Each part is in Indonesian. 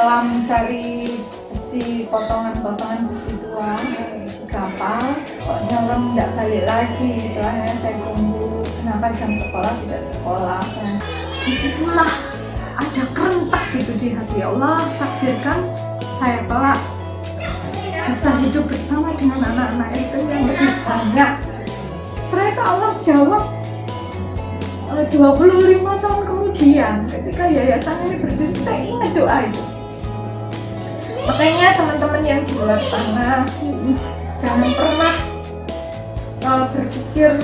menyelam cari besi, potongan-potongan besi tua di kapal, kok nyelam nggak balik lagi gitu. Akhirnya saya tunggu kenapa jam sekolah tidak sekolah. Dan disitulah ada kerentak gitu di hati. Allah takdirkan saya kelak bisa hidup bersama dengan anak-anak itu yang lebih banyak. Ternyata Allah jawab 25 tahun kemudian ketika yayasan ini berdiri. Saya ingat doa itu. Makanya teman-teman yang di luar sana, jangan pernah berpikir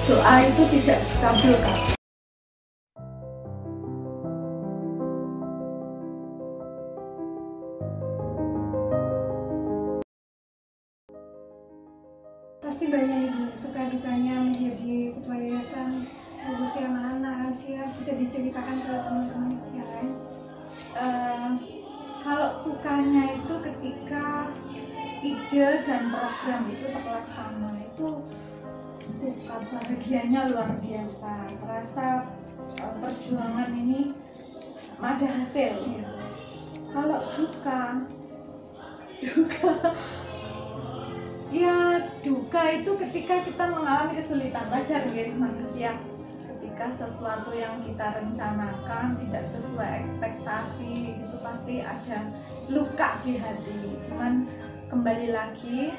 doa itu tidak dikabulkan. Pasti banyak ibu suka dukanya menjadi ketua yayasan, ngurusi anak-anak. Bisa diceritakan ke teman-teman ya kan? Kalau sukanya itu ketika ide dan program itu terlaksana, itu suka, bahagianya luar biasa, terasa perjuangan ini ada hasil. Kalau duka ya duka itu ketika kita mengalami kesulitan. Wajar ya manusia, ketika sesuatu yang kita rencanakan tidak sesuai ekspektasi itu pasti ada luka di hati. Cuman kembali lagi,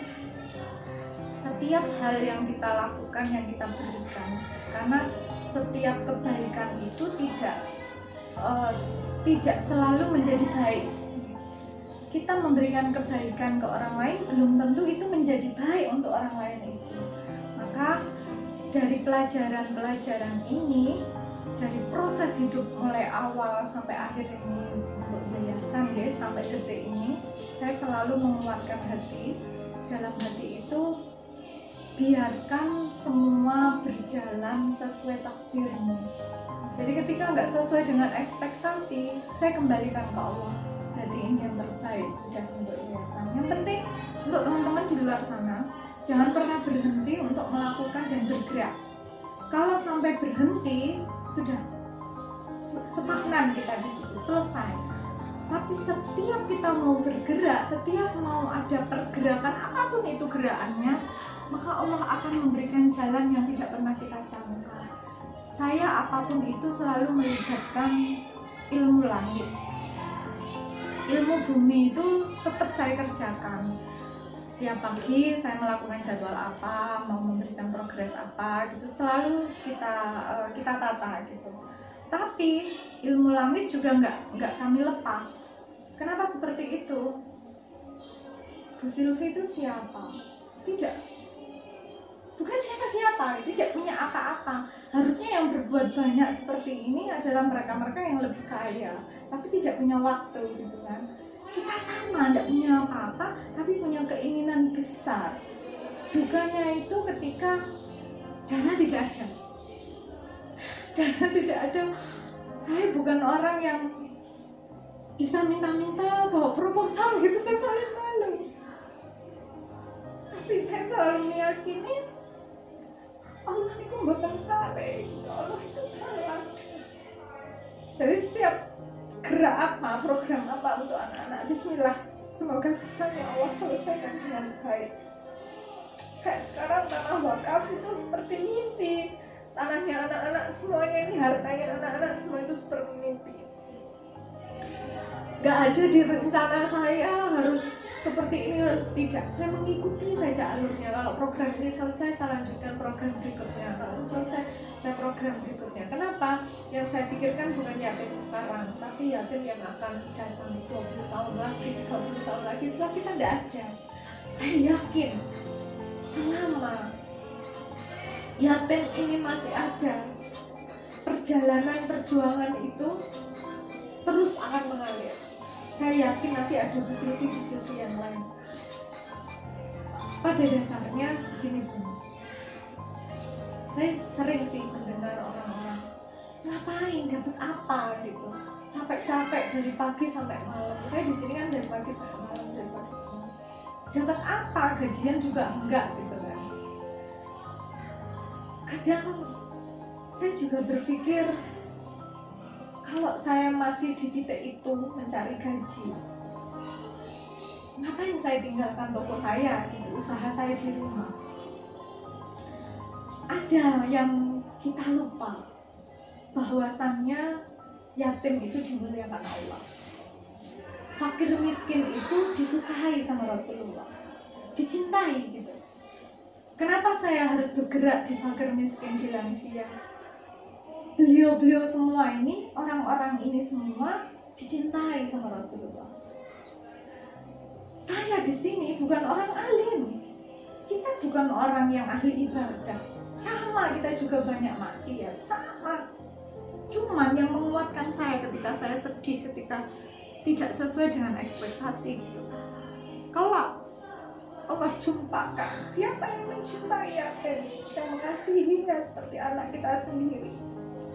setiap hal yang kita lakukan, yang kita berikan, karena setiap kebaikan itu tidak selalu menjadi baik. Kita memberikan kebaikan ke orang lain belum tentu itu menjadi baik untuk orang lain itu. Maka dari pelajaran-pelajaran ini, dari proses hidup mulai awal sampai akhir ini untuk yayasan guys, sampai detik ini, saya selalu menguatkan hati. Dalam hati itu, biarkan semua berjalan sesuai takdirmu. Jadi ketika nggak sesuai dengan ekspektasi, saya kembalikan ke Allah. Berarti ini yang terbaik sudah untuk yayasan. Yang penting untuk teman-teman di luar sana, jangan pernah berhenti untuk melakukan dan bergerak. Kalau sampai berhenti, sudah stagnan kita di situ, selesai. Tapi setiap kita mau bergerak, setiap mau ada pergerakan apapun itu gerakannya, maka Allah akan memberikan jalan yang tidak pernah kita sangka. Saya apapun itu selalu melibatkan ilmu langit. Ilmu bumi itu tetap saya kerjakan. Setiap pagi saya melakukan jadwal apa, mau memberikan progres apa gitu, selalu kita tata gitu. Tapi ilmu langit juga nggak kami lepas. Kenapa seperti itu? Bu Sylvie itu siapa? Tidak, bukan siapa-siapa, tidak punya apa-apa. Harusnya yang berbuat banyak seperti ini adalah mereka-mereka yang lebih kaya, tapi tidak punya waktu gitu kan. Kita sama, tidak punya apa-apa, tapi punya keinginan besar. Dukanya itu ketika dana tidak ada. Dana tidak ada. Saya bukan orang yang bisa minta-minta bawa proposal gitu, saya paling malu. Tapi saya selalu meyakini Allah itu bukan sare gitu. Allah itu selalu ada. Dari setiap gerak apa, program apa untuk anak-anak, bismillah, semoga sisanya Allah selesaikan dengan baik. Kayak sekarang tanah wakaf itu seperti mimpi. Tanahnya anak-anak semuanya ini, hartanya anak-anak semua itu seperti mimpi. Gak ada di rencana saya harus seperti ini, harus tidak. Saya mengikuti saja alurnya. Kalau program ini selesai, saya lanjutkan program berikutnya. Kalau selesai, saya program berikutnya. Kenapa? Yang saya pikirkan bukan yatim sekarang, tapi yatim yang akan datang 20 tahun lagi, 30 tahun lagi setelah kita tidak ada. Saya yakin selama yatim ini masih ada, perjalanan perjuangan itu terus akan mengalir. Saya yakin nanti ada Bu Sylvie yang lain. Pada dasarnya begini Bu, saya sering sih mendengar orang-orang ngapain, dapat apa gitu, capek-capek dari pagi sampai malam. Saya di sini kan dari pagi sampai malam, dari pagi sampai malam. Dapat apa, gajian juga enggak gitu kan. Kadang saya juga berpikir, Kalau saya masih di titik itu mencari gaji, ngapain saya tinggalkan toko saya, usaha saya di rumah? Ada yang kita lupa, bahwasannya yatim itu dimuliakan Allah, fakir miskin itu disukai sama Rasulullah, dicintai gitu. Kenapa saya harus bergerak di fakir miskin, di lansia? Beliau-beliau semua ini, orang-orang ini semua dicintai sama Rasulullah. Saya di sini bukan orang alim, kita bukan orang yang ahli ibadah, sama kita juga banyak maksiat, sama. Cuman yang menguatkan saya ketika saya sedih, ketika tidak sesuai dengan ekspektasi gitu. Kalau Allah jumpakan siapa yang mencintai yatim, yang mengasihinya seperti anak kita sendiri,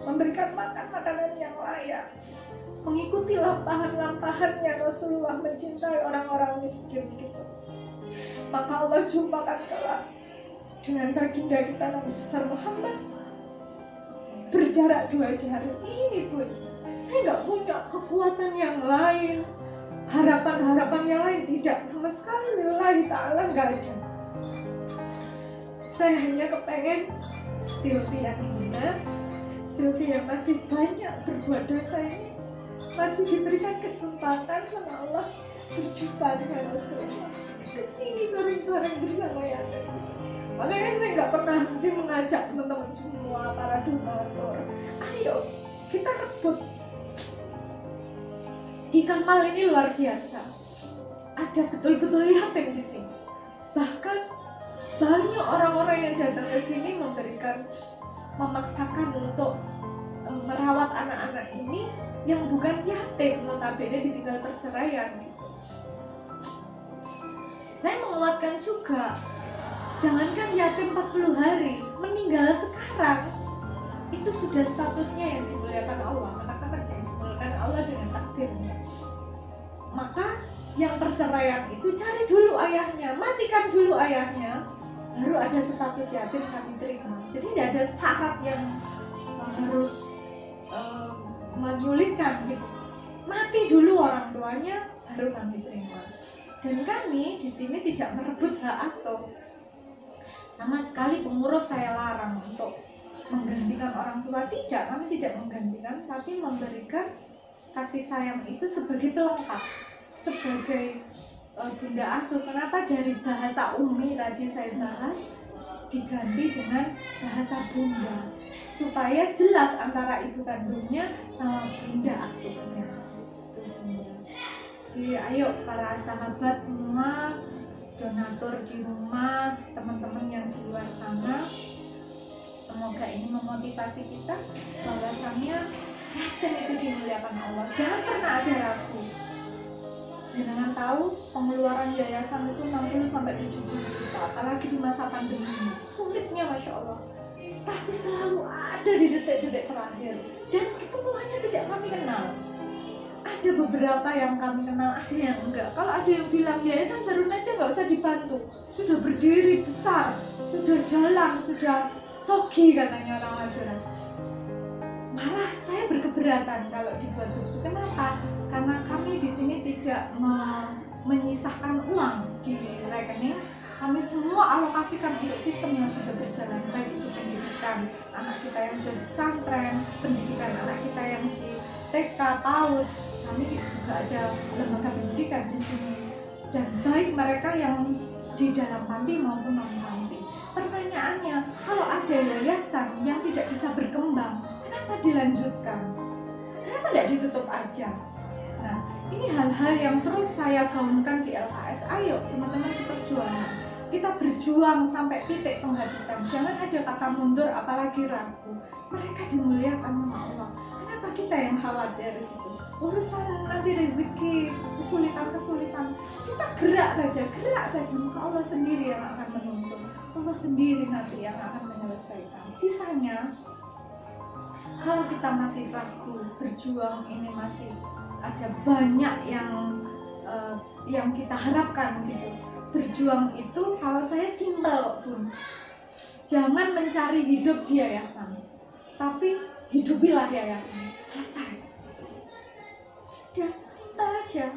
memberikan makan makanan yang layak, mengikuti lampahan-lampahannya Rasulullah mencintai orang-orang miskin gitu, maka Allah jumpakan kelak dengan baginda kita Nabi besar Muhammad berjarak 2 jari. Ini pun saya nggak punya kekuatan yang lain, harapan-harapan yang lain tidak sama sekali. Lillahi ta'ala nggak ada. Saya hanya kepengen Sylvie yang indah, Sylvie yang masih banyak berbuat dosa ini masih diberikan kesempatan sama Allah berjumpa dengan Rasulullah, kesini bareng-bareng bersama yatim. Makanya saya nggak pernah henti mengajak teman-teman semua, para donatur, ayo kita rebut. Di Kamal ini luar biasa, ada betul-betul yatim di sini. Bahkan banyak orang-orang yang datang ke sini memaksakan untuk merawat anak-anak ini yang bukan yatim, notabene ditinggal perceraian gitu. Saya menguatkan juga, jangankan yatim 40 hari, meninggal sekarang itu sudah statusnya yang dimuliakan Allah, anak-anak yang dimuliakan Allah dengan takdirnya. Maka yang perceraian itu cari dulu ayahnya, matikan dulu ayahnya, baru ada status yatim kami terima. Jadi tidak ada syarat yang harus menyulitkan gitu. Mati dulu orang tuanya baru kami terima. Dan kami di sini tidak merebut hak asuh. Sama sekali pengurus saya larang untuk menggantikan orang tua, tidak, kami tidak menggantikan, tapi memberikan kasih sayang itu sebagai pelengkap, sebagai bunda asuh. Kenapa dari bahasa umi tadi saya bahas diganti dengan bahasa bunda, supaya jelas antara ibu kandungnya sama bunda asuhnya. Jadi ayo para sahabat semua, donatur di rumah, teman-teman yang di luar sana, semoga ini memotivasi kita bahwasannya yatim itu dimuliakan Allah. Jangan pernah ada ragu. Jangan tahu pengeluaran yayasan itu 60-70 juta, apalagi di masa pandemi ini. Sulitnya Masya Allah, tapi selalu ada di detik-detik terakhir. Dan semuanya tidak kami kenal. Ada beberapa yang kami kenal, ada yang enggak. Kalau ada yang bilang yayasan baru aja nggak usah dibantu, sudah berdiri besar, sudah jalan, sudah sogi katanya orang Madura. Malah saya berkeberatan kalau dibantu. Kenapa? Karena kami di sini tidak menyisahkan uang di rekening. Kami semua alokasikan untuk sistem yang sudah berjalan, baik itu pendidikan anak kita yang sudah di pesantren, pendidikan anak kita yang di TK, PAUD. Kami juga ada lembaga pendidikan di sini, dan baik mereka yang di dalam panti maupun non panti. Pertanyaannya, kalau ada yayasan yang tidak bisa berkembang, kenapa dilanjutkan? Kenapa tidak ditutup aja? Nah, ini hal-hal yang terus saya gaungkan di LHS. Ayo teman-teman seperjuangan, kita berjuang sampai titik penghabisan. Jangan ada kata mundur apalagi ragu. Mereka dimuliakan sama Allah. Kenapa kita yang khawatir gitu? Urusan nanti rezeki, kesulitan-kesulitan, kita gerak saja, maka Allah sendiri yang akan menuntun, Allah sendiri nanti yang akan menyelesaikan. Sisanya, kalau kita masih ragu, berjuang ini masih ada banyak yang kita harapkan gitu. Berjuang itu kalau saya simpel pun, jangan mencari hidup di yayasan, tapi hidupilah yayasan, selesai. Sudah, simpel aja.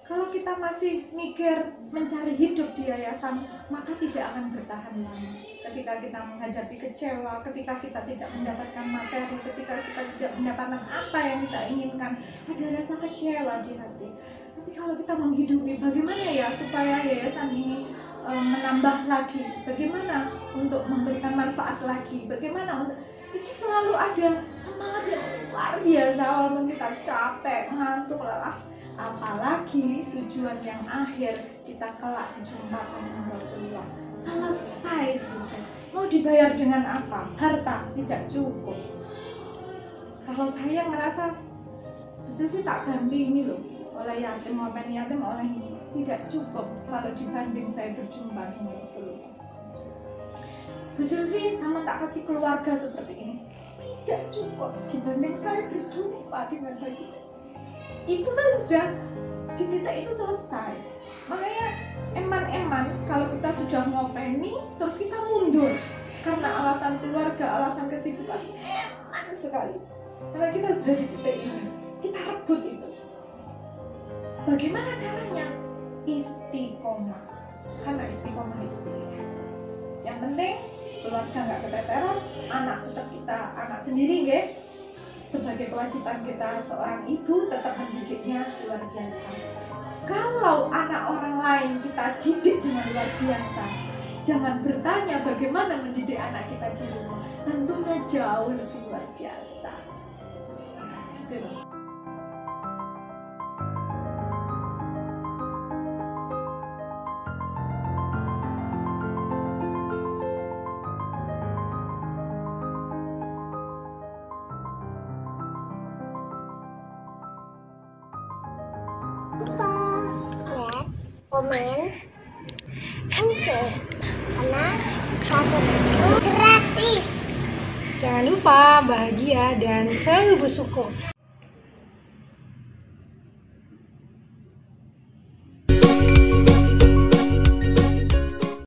Kalau kita masih mikir mencari hidup di yayasan, maka tidak akan bertahan lama. Ketika kita menghadapi kecewa, ketika kita tidak mendapatkan materi, ketika kita tidak mendapatkan apa yang kita inginkan, ada rasa kecewa di hati. Tapi kalau kita menghidupi, bagaimana ya supaya yayasan ini menambah lagi, bagaimana untuk memberikan manfaat lagi, bagaimana untuk itu selalu ada semangat yang luar biasa walaupun kita capek, ngantuk, lelah. Apalagi tujuan yang akhir kita kelak dijumpai dengan Rasulullah. Selesai sudah. Mau dibayar dengan apa? Harta tidak cukup. Kalau saya ngerasa Bu Sylvie tak ganti ini loh, oleh yatim, oleh ini, tidak cukup kalau dibanding saya berjumpa dengan Rasulullah. Bu Sylvie sama tak kasih keluarga seperti ini, tidak cukup dibanding saya berjumpa dengan bayi. Itu saja, di titik itu selesai. Makanya eman-eman kalau kita sudah ngopeni terus kita mundur karena alasan keluarga, alasan kesibukan, eman sekali. Karena kita sudah di titik ini, kita rebut itu. Bagaimana caranya? Istiqomah. Karena istiqomah itu pilihan. Yang penting keluarga nggak keteteran, anak tetap kita anak sendiri, nggih. Sebagai kewajiban kita seorang ibu tetap mendidiknya luar biasa. Kalau anak orang lain kita didik dengan luar biasa, jangan bertanya bagaimana mendidik anak kita di rumah, tentunya jauh lebih luar biasa. Gitu loh. Lupa like, komen, and share karena satu itu gratis. Jangan lupa bahagia dan selalu bersyukur.